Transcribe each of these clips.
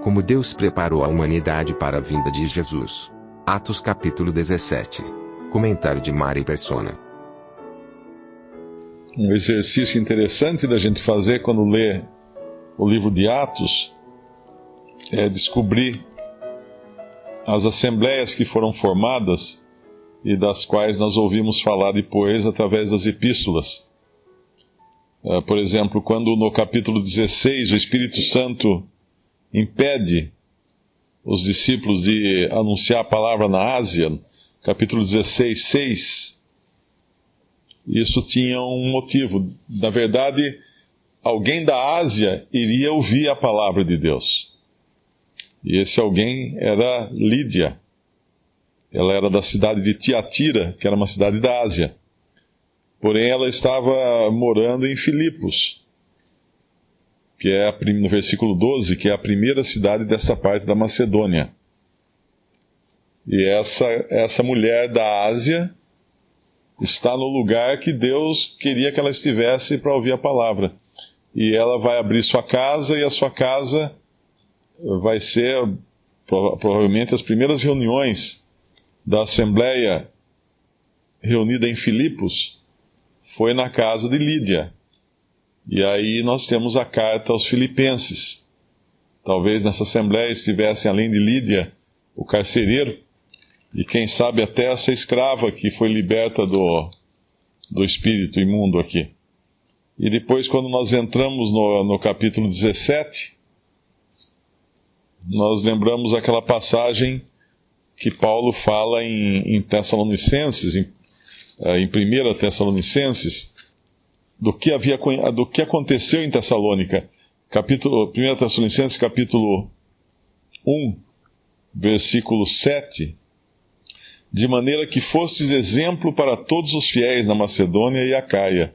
Como Deus preparou a humanidade para a vinda de Jesus. Atos capítulo 17. Comentário de Mari Persona. Um exercício interessante da gente fazer quando lê o livro de Atos é descobrir as assembleias que foram formadas e das quais nós ouvimos falar depois através das epístolas. Por exemplo, quando no capítulo 16 o Espírito Santo impede os discípulos de anunciar a palavra na Ásia, capítulo 16, 6, isso tinha um motivo. Na verdade, alguém da Ásia iria ouvir a palavra de Deus. E esse alguém era Lídia. Ela era da cidade de Tiatira, que era uma cidade da Ásia. Porém, ela estava morando em Filipos, que é no versículo 12, que é a primeira cidade dessa parte da Macedônia. E essa mulher da Ásia está no lugar que Deus queria que ela estivesse para ouvir a palavra. E ela vai abrir sua casa, e a sua casa vai ser provavelmente as primeiras reuniões da Assembleia reunida em Filipos, foi na casa de Lídia. E aí nós temos a carta aos Filipenses. Talvez nessa Assembleia estivessem, além de Lídia, o carcereiro, e quem sabe até essa escrava que foi liberta do espírito imundo aqui. E depois, quando nós entramos no capítulo 17, nós lembramos aquela passagem que Paulo fala em Tessalonicenses, em 1 Tessalonicenses, do que aconteceu em Tessalônica. 1 Tessalonicenses, capítulo 1, versículo 7, de maneira que fostes exemplo para todos os fiéis na Macedônia e Acaia,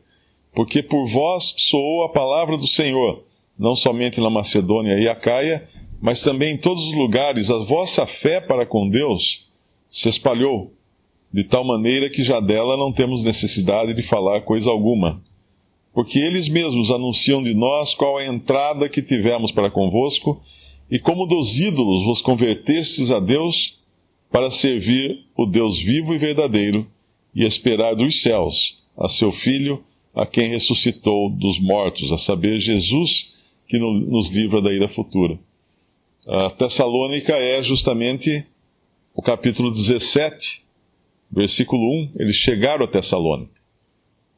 porque por vós soou a palavra do Senhor, não somente na Macedônia e Acaia, mas também em todos os lugares. A vossa fé para com Deus se espalhou, de tal maneira que já dela não temos necessidade de falar coisa alguma. Porque eles mesmos anunciam de nós qual a entrada que tivemos para convosco, e como dos ídolos vos convertestes a Deus, para servir o Deus vivo e verdadeiro, e esperar dos céus a seu Filho, a quem ressuscitou dos mortos, a saber, Jesus, que nos livra da ira futura. A Tessalônica é justamente o capítulo 17, versículo 1. Eles chegaram a Tessalônica,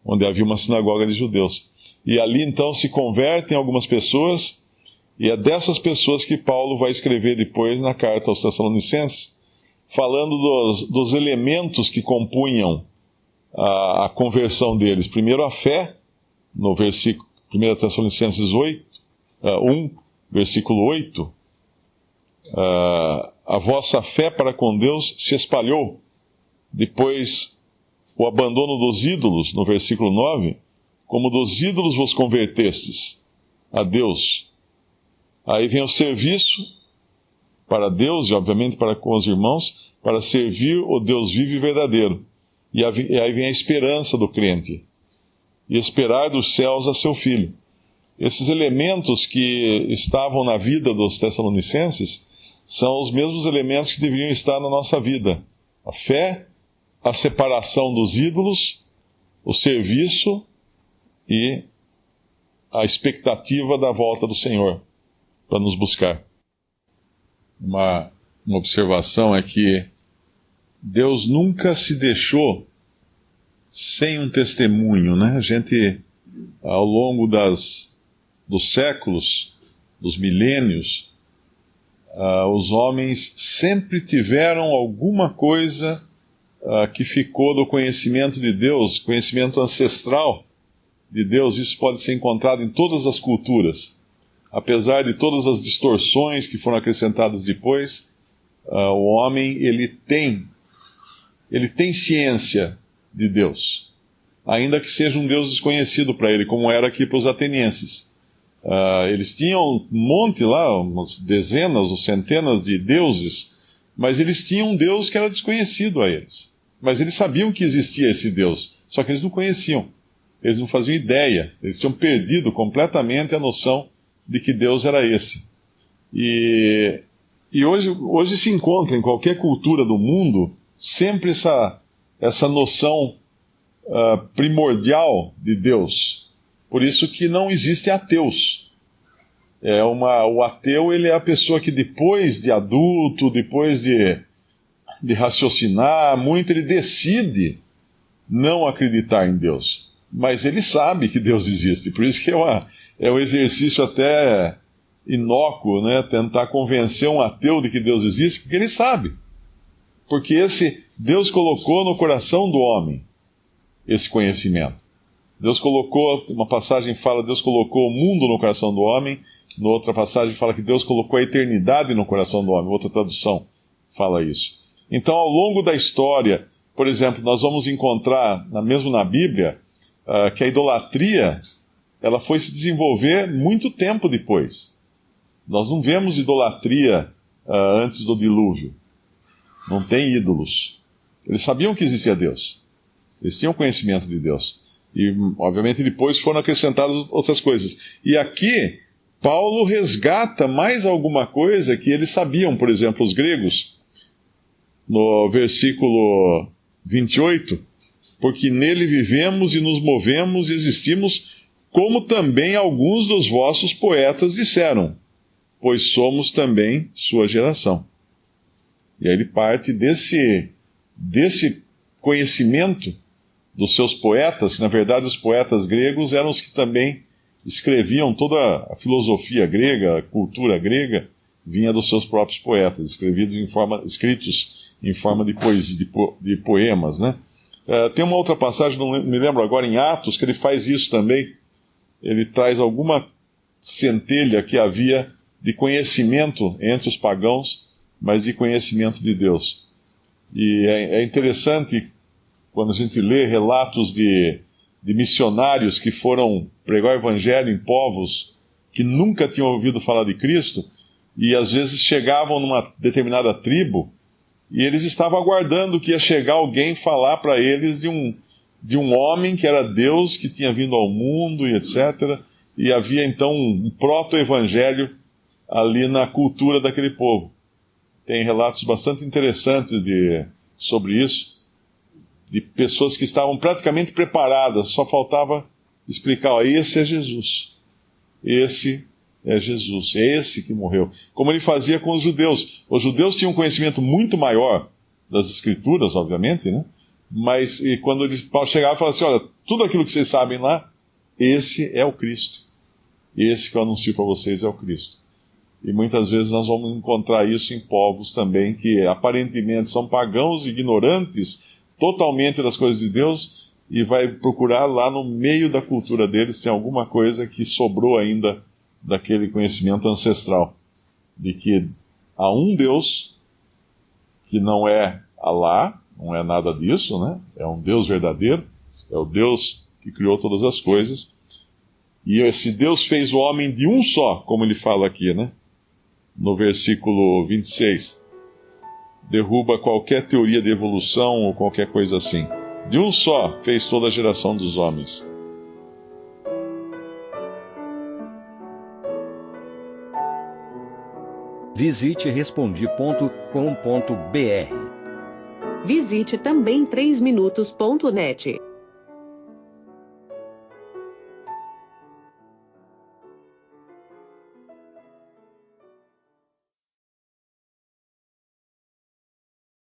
onde havia uma sinagoga de judeus. E ali então se convertem algumas pessoas, e é dessas pessoas que Paulo vai escrever depois na carta aos Tessalonicenses, falando dos elementos que compunham a conversão deles. Primeiro a fé, no versículo 1 Tessalonicenses 1, versículo 8, a vossa fé para com Deus se espalhou. Depois, o abandono dos ídolos, no versículo 9, como dos ídolos vos convertestes a Deus. Aí vem o serviço para Deus e, obviamente, para com os irmãos, para servir o Deus vivo e verdadeiro. E aí vem a esperança do crente. E esperar dos céus a seu Filho. Esses elementos que estavam na vida dos Tessalonicenses são os mesmos elementos que deveriam estar na nossa vida. A fé, a separação dos ídolos, o serviço e a expectativa da volta do Senhor para nos buscar. Uma observação é que Deus nunca se deixou sem um testemunho, né? A gente, ao longo dos séculos, dos milênios, os homens sempre tiveram alguma coisa que ficou do conhecimento de Deus, conhecimento ancestral de Deus. Isso pode ser encontrado em todas as culturas. Apesar de todas as distorções que foram acrescentadas depois, o homem ele tem ciência de Deus, ainda que seja um Deus desconhecido para ele, como era aqui para os atenienses. Eles tinham um monte lá, umas dezenas ou centenas de deuses, mas eles tinham um Deus que era desconhecido a eles. Mas eles sabiam que existia esse Deus, só que eles não conheciam, eles não faziam ideia, eles tinham perdido completamente a noção de que Deus era esse. E hoje se encontra em qualquer cultura do mundo sempre essa noção primordial de Deus. Por isso que não existem ateus. O ateu, ele é a pessoa que depois de adulto, depois de raciocinar muito, ele decide não acreditar em Deus. Mas ele sabe que Deus existe. Por isso que é um exercício até inócuo, né? Tentar convencer um ateu de que Deus existe, porque ele sabe. Porque Deus colocou no coração do homem esse conhecimento. Deus colocou, uma passagem fala, Deus colocou o mundo no coração do homem. Na outra passagem fala que Deus colocou a eternidade no coração do homem. Outra tradução fala isso. Então, ao longo da história, por exemplo, nós vamos encontrar, mesmo na Bíblia, que a idolatria ela foi se desenvolver muito tempo depois. Nós não vemos idolatria antes do dilúvio. Não tem ídolos. Eles sabiam que existia Deus. Eles tinham conhecimento de Deus. E, obviamente, depois foram acrescentadas outras coisas. E aqui, Paulo resgata mais alguma coisa que eles sabiam. Por exemplo, os gregos, no versículo 28, porque nele vivemos e nos movemos e existimos, como também alguns dos vossos poetas disseram, pois somos também sua geração. E aí ele parte desse conhecimento dos seus poetas, que na verdade os poetas gregos eram os que também escreviam toda a filosofia grega, a cultura grega, vinha dos seus próprios poetas, escritos em forma de poesia, de poemas, né? Tem uma outra passagem, não me lembro agora, em Atos, que ele faz isso também. Ele traz alguma centelha que havia de conhecimento entre os pagãos, mas de conhecimento de Deus. E é interessante, quando a gente lê relatos de missionários que foram pregar o evangelho em povos que nunca tinham ouvido falar de Cristo, e às vezes chegavam numa determinada tribo, e eles estavam aguardando que ia chegar alguém falar para eles de um homem que era Deus, que tinha vindo ao mundo e etc. E havia então um proto-evangelho ali na cultura daquele povo. Tem relatos bastante interessantes sobre isso, de pessoas que estavam praticamente preparadas, só faltava explicar, esse é Jesus. Esse é Jesus, é esse que morreu. Como ele fazia com os judeus. Os judeus tinham um conhecimento muito maior das Escrituras, obviamente, né? Mas quando ele chegava e falava assim, olha, tudo aquilo que vocês sabem lá, esse é o Cristo. Esse que eu anuncio para vocês é o Cristo. E muitas vezes nós vamos encontrar isso em povos também que aparentemente são pagãos, ignorantes totalmente das coisas de Deus, e vai procurar lá no meio da cultura deles, tem alguma coisa que sobrou ainda daquele conhecimento ancestral, de que há um Deus, que não é Alá, não é nada disso, né? É um Deus verdadeiro, é o Deus que criou todas as coisas, e esse Deus fez o homem de um só, como ele fala aqui, né? No versículo 26, derruba qualquer teoria de evolução ou qualquer coisa assim. De um só fez toda a geração dos homens. Visite Respondi.com.br. Visite também 3minutos.net.